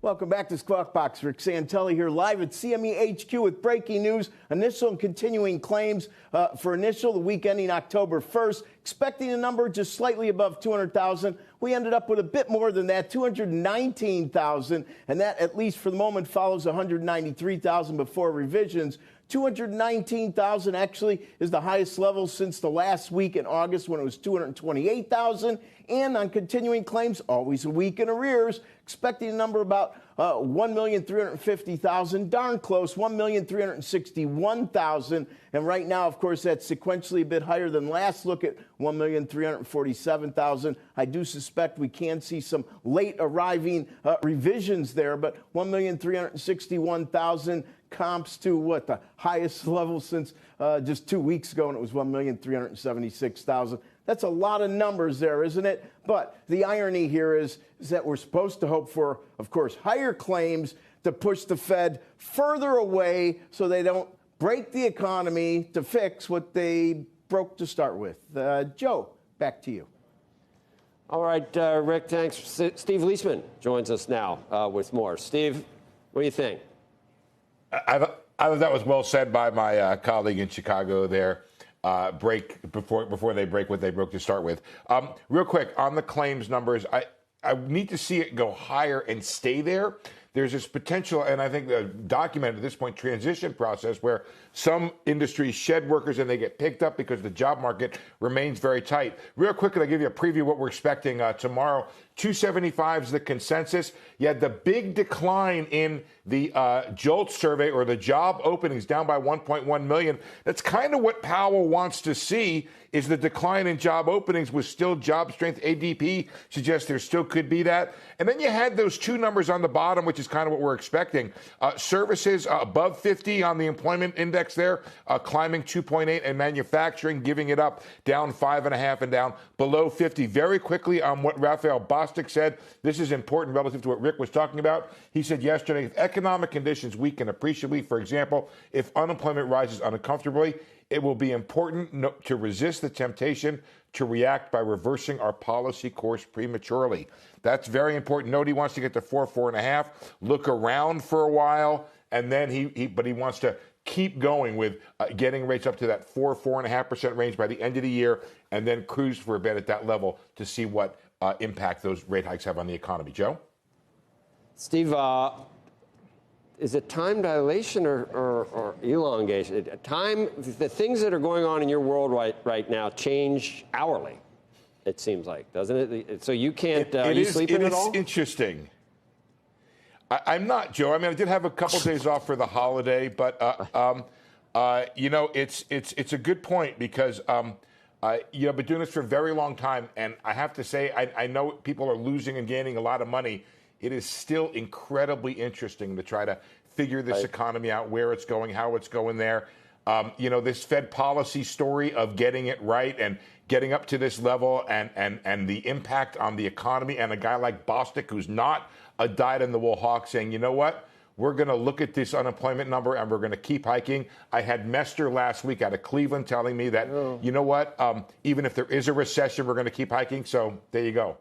Welcome back to Squawk Box. Rick Santelli here live at CME HQ with breaking news. Initial and continuing claims for initial the week ending October 1st. Expecting a number just slightly above 200,000. We ended up with a bit more than that, 219,000. And that, at least for the moment, follows 193,000 before revisions. 219,000 actually is the highest level since the last week in August when it was 228,000. And on continuing claims, always a week in arrears, expecting a number about 1,350,000, darn close, 1,361,000. And right now, of course, that's sequentially a bit higher than last look at 1,347,000. I do suspect we can see some late arriving revisions there, but 1,361,000 comps to what, the highest level since just 2 weeks ago, and it was 1,376,000. That's a lot of numbers there, isn't it? But the irony here is that we're supposed to hope for, of course, higher claims to push the Fed further away so they don't break the economy to fix what they broke to start with. Joe, back to you. All right, Rick, thanks. Steve Leisman joins us now with more. Steve, what do you think? I thought that was well said by my colleague in Chicago there. Break before they break what they broke to start with. Real quick, on the claims numbers, I need to see it go higher and stay there. There's this potential, and I think the documented at this point, transition process where some industries shed workers and they get picked up because the job market remains very tight. Real quickly, I'll give you a preview of what we're expecting tomorrow. 275 is the consensus. You had the big decline in the JOLT survey, or the job openings, down by 1.1 million. That's kind of what Powell wants to see, is the decline in job openings with still job strength. ADP suggests there still could be that. And then you had those two numbers on the bottom, which is kind of what we're expecting. Services above 50 on the employment index there, climbing 2.8, and manufacturing giving it up, down 5.5 and down below 50. Very quickly on what Raphael Bostic said, this is important relative to what Rick was talking about. He said yesterday, if economic conditions weaken appreciably, for example, if unemployment rises uncomfortably, it will be important to resist the temptation to react by reversing our policy course prematurely. That's very important. Note he wants to get to 4.5, look around for a while, and then he wants to keep going with getting rates up to that 4.5% range by the end of the year, and then cruise for a bit at that level to see what impact those rate hikes have on the economy. Joe? Steve, is it time dilation or elongation? The things that are going on in your world right now change hourly, it seems like, doesn't it? So you can't, are you sleeping at all? It is interesting. I'm not, Joe. I mean, I did have a couple days off for the holiday, but, you know, it's a good point because, you know, I've been doing this for a very long time, and I have to say, I know people are losing and gaining a lot of money. It is still incredibly interesting to try to figure this economy out, where it's going, how it's going there. You know, this Fed policy story of getting it right and getting up to this level and the impact on the economy, and a guy like Bostic, who's not a dyed-in-the-wool hawk, saying, you know what, we're going to look at this unemployment number and we're going to keep hiking. I had Mester last week out of Cleveland telling me that, you know what, even if there is a recession, we're going to keep hiking. So there you go.